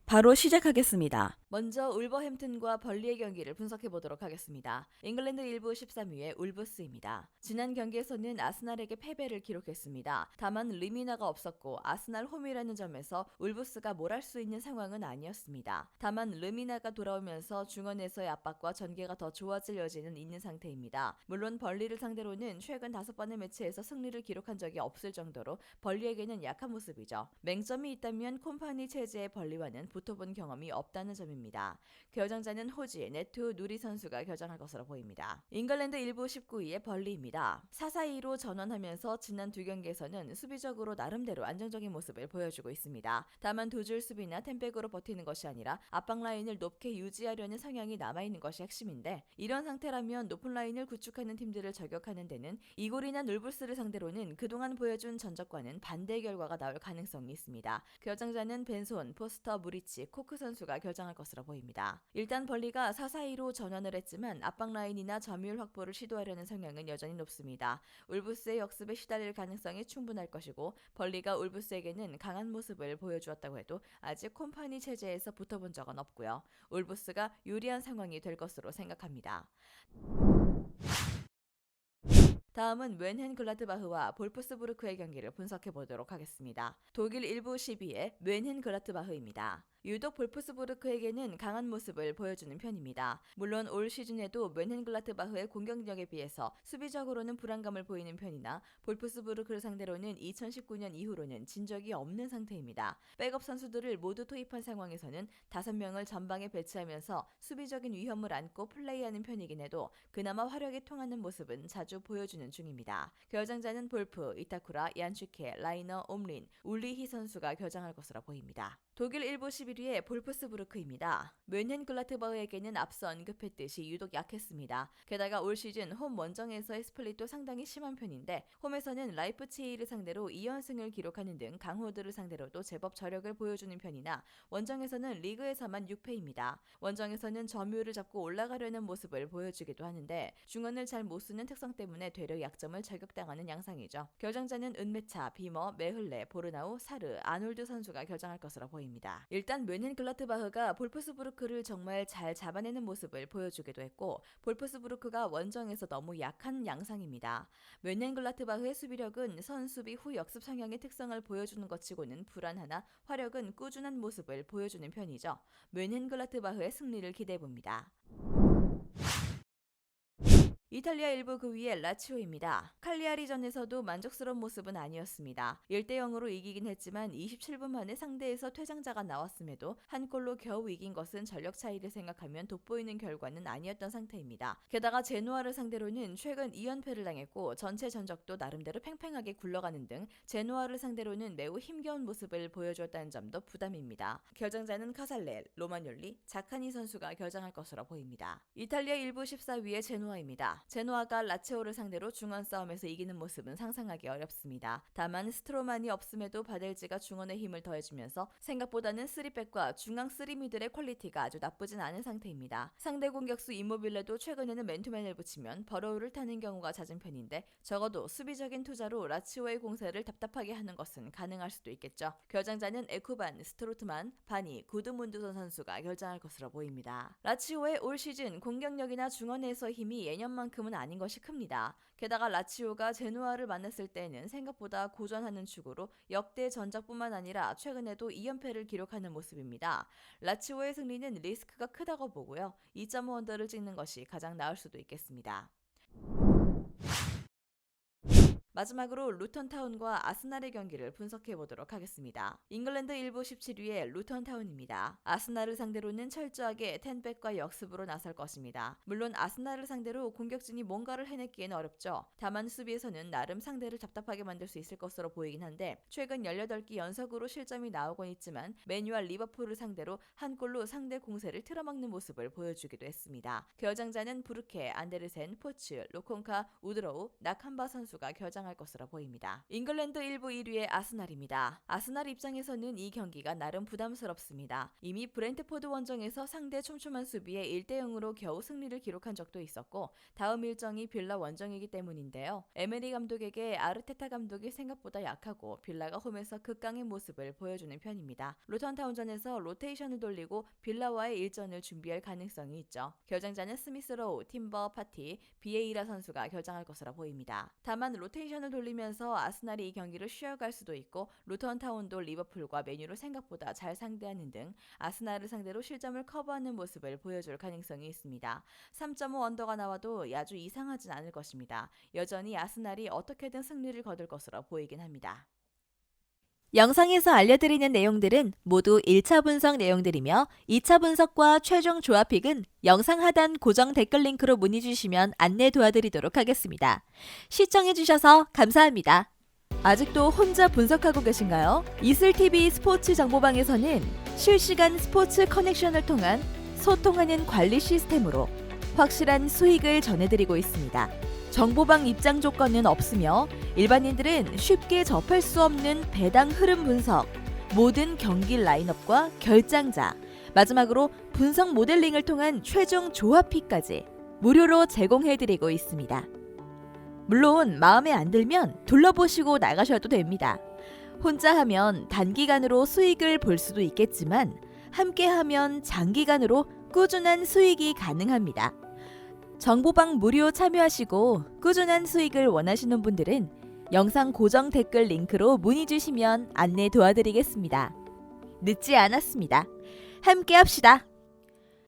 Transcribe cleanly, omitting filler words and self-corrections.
바로 시작하겠습니다. 먼저 울버햄튼과 벌리의 경기를 분석해 보도록 하겠습니다. 잉글랜드 1부 13위의 울브스입니다. 지난 경기에서는 아스날에게 패배를 기록했습니다. 다만 리미나가 없었고 아스날 홈이라는 점에서 울브스가 뭘 할 수 있는 상황은 아니었습니다. 다만 리미나가 돌아오면서 중원에서의 압박과 전개가 더 좋아질 여지는 있는 상태입니다. 물론 벌리를 상대로는 최근 5번의 매치에서 승리를 기록한 적이 없을 정도로 벌리에게는 약한 모습이죠. 맹점이 있다면 콤파니 체제의 벌리와는 붙어본 경험이 없다는 점입니다. 결정자는 호지, 네투, 누리 선수가 결정할 것으로 보입니다. 잉글랜드 1부 19위의 벌리입니다. 4-4-2로 전환하면서 지난 두 경기에서는 수비적으로 나름대로 안정적인 모습을 보여주고 있습니다. 다만 두 줄 수비나 템백으로 버티는 것이 아니라 앞방 라인을 높게 유지하려는 성향이 남아있는 것이 핵심인데, 이런 상태라면 높은 라인을 구축하는 팀들을 저격하는 데는 이골이나 놀불스를 상대로는 그동안 보여준 전적과는 반대 결과가 나올 가능성이 있습니다. 결정자는 벤손, 포스터, 무리치, 코크 선수가 결정할 것으로 보입니다. 일단 벌리가 4-4-2로 전환을 했지만 앞방 라인이나 점유율 확보를 시도하려는 성향은 여전히 높습니다. 울브스의 역습에 시달릴 가능성이 충분할 것이고, 벌리가 울브스에게는 강한 모습을 보여주었다고 해도 아직 콤파니 체제에서 붙어본 적은 없고요. 울브스가 유리한 상황이 될 것으로 생각합니다. 다음은 멘헨글라드바흐와 볼프스부르크의 경기를 분석해 보도록 하겠습니다. 독일 1부 12의 멘헨글라드바흐입니다. 유독 볼프스부르크에게는 강한 모습을 보여주는 편입니다. 물론 올 시즌에도 멘헨글라트바흐의 공격력에 비해서 수비적으로는 불안감을 보이는 편이나 볼프스부르크를 상대로는 2019년 이후로는 진 적이 없는 상태입니다. 백업 선수들을 모두 투입한 상황에서는 5명을 전방에 배치하면서 수비적인 위험을 안고 플레이하는 편이긴 해도 그나마 화력이 통하는 모습은 자주 보여주는 중입니다. 결정자는 볼프, 이타쿠라, 얀추케, 라이너, 옴린, 울리히 선수가 결정할 것으로 보입니다. 독일 1부 11위의 볼프스부르크입니다. 멘헨글라트바흐에게는 앞서 언급했듯이 유독 약했습니다. 게다가 올 시즌 홈 원정에서의 스플릿도 상당히 심한 편인데, 홈에서는 라이프치히를 상대로 2연승을 기록하는 등 강호들을 상대로도 제법 저력을 보여주는 편이나, 원정에서는 리그에서만 6패입니다. 원정에서는 점유율을 잡고 올라가려는 모습을 보여주기도 하는데, 중원을 잘 못 쓰는 특성 때문에 되려 약점을 저격당하는 양상이죠. 결정자는 은메차, 비머, 메흘레, 보르나우, 사르, 아놀드 선수가 결정할 것으로 보입니다. 일단 멘헨글라트바흐가 볼프스부르크를 정말 잘 잡아내는 모습을 보여주기도 했고, 볼프스부르크가 원정에서 너무 약한 양상입니다. 멘헨글라트바흐의 수비력은 선수비 후 역습 성향의 특성을 보여주는 것 치고는 불안하나 화력은 꾸준한 모습을 보여주는 편이죠. 멘헨글라트바흐의 승리를 기대해봅니다. 이탈리아 1부 9위의 라치오입니다. 칼리아리전에서도 만족스러운 모습은 아니었습니다. 1-0으로 이기긴 했지만 27분 만에 상대에서 퇴장자가 나왔음에도 한 골로 겨우 이긴 것은 전력 차이를 생각하면 돋보이는 결과는 아니었던 상태입니다. 게다가 제노아를 상대로는 최근 2연패를 당했고 전체 전적도 나름대로 팽팽하게 굴러가는 등 제노아를 상대로는 매우 힘겨운 모습을 보여주었다는 점도 부담입니다. 결정자는 카살레, 로마뇰리, 자카니 선수가 결정할 것으로 보입니다. 이탈리아 1부 14위의 제노아입니다. 제노아가 라체오를 상대로 중원 싸움에서 이기는 모습은 상상하기 어렵습니다. 다만 스트로만이 없음에도 바델지가 중원의 힘을 더해주면서 생각보다는 3백과 중앙 3미들의 퀄리티가 아주 나쁘진 않은 상태입니다. 상대 공격수 이모빌레도 최근에는 맨투맨을 붙이면 버러우를 타는 경우가 잦은 편인데, 적어도 수비적인 투자로 라치오의 공세를 답답하게 하는 것은 가능할 수도 있겠죠. 결정자는 에쿠반, 스트로트만, 바니, 구드문두선 선수가 결정할 것으로 보입니다. 라치오의 올 시즌 공격력이나 중원에서 힘이 예년만큼은 아닌 것이 큽니다. 게다가 라치오가 제노아를 만났을 때는 생각보다 고전하는 축으로 역대 전적뿐만 아니라 최근에도 2연패를 기록하는 모습입니다. 라치오의 승리는 리스크가 크다고 보고요. 2.5 언더를 찍는 것이 가장 나을 수도 있겠습니다. 마지막으로 루턴타운과 아스날의 경기를 분석해보도록 하겠습니다. 잉글랜드 1부 17위의 루턴타운입니다. 아스날을 상대로는 철저하게 텐백과 역습으로 나설 것입니다. 물론 아스날을 상대로 공격진이 뭔가를 해내기엔 어렵죠. 다만 수비에서는 나름 상대를 답답하게 만들 수 있을 것으로 보이긴 한데, 최근 18기 연속으로 실점이 나오곤 있지만 맨유와 리버풀을 상대로 한 골로 상대 공세를 틀어막는 모습을 보여주기도 했습니다. 결정자는 부르케, 안데르센, 포츠, 로콘카, 우드로우, 나캄바 선수가 결정합니다. 결정할 것으로 보입니다. 잉글랜드 1부 1위의 아스날입니다. 아스날 입장에서는 이 경기가 나름 부담스럽습니다. 이미 브렌트포드 원정에서 상대 촘촘한 수비에 1대0으로 겨우 승리를 기록한 적도 있었고 다음 일정이 빌라 원정이기 때문인데요. 에메리 감독에게 아르테타 감독이 생각보다 약하고 빌라가 홈에서 극강의 모습을 보여주는 편입니다. 루턴타운전에서 로테이션을 돌리고 빌라와의 일전을 준비할 가능성이 있죠. 결정자는 스미스로우, 팀버, 파티, 비에이라 선수가 결정할 것으로 보입니다. 다만 로테이션을 돌리면서 아스날이 이 경기를 쉬어갈 수도 있고 루턴타운도 리버풀과 메뉴를 생각보다 잘 상대하는 등 아스날을 상대로 실점을 커버하는 모습을 보여줄 가능성이 있습니다. 3.5 언더가 나와도 아주 이상하진 않을 것입니다. 여전히 아스날이 어떻게든 승리를 거둘 것으로 보이긴 합니다. 영상에서 알려드리는 내용들은 모두 1차 분석 내용들이며 2차 분석과 최종 조합픽은 영상 하단 고정 댓글 링크로 문의 주시면 안내 도와드리도록 하겠습니다. 시청해주셔서 감사합니다. 아직도 혼자 분석하고 계신가요? 이슬TV 스포츠 정보방에서는 실시간 스포츠 커넥션을 통한 소통하는 관리 시스템으로 확실한 수익을 전해드리고 있습니다. 정보방 입장 조건은 없으며 일반인들은 쉽게 접할 수 없는 배당 흐름 분석, 모든 경기 라인업과 결장자, 마지막으로 분석 모델링을 통한 최종 조합픽까지 무료로 제공해드리고 있습니다. 물론 마음에 안 들면 둘러보시고 나가셔도 됩니다. 혼자 하면 단기간으로 수익을 볼 수도 있겠지만 함께하면 장기간으로 꾸준한 수익이 가능합니다. 정보방 무료 참여하시고 꾸준한 수익을 원하시는 분들은 영상 고정 댓글 링크로 문의 주시면 안내 도와드리겠습니다. 늦지 않았습니다. 함께 합시다.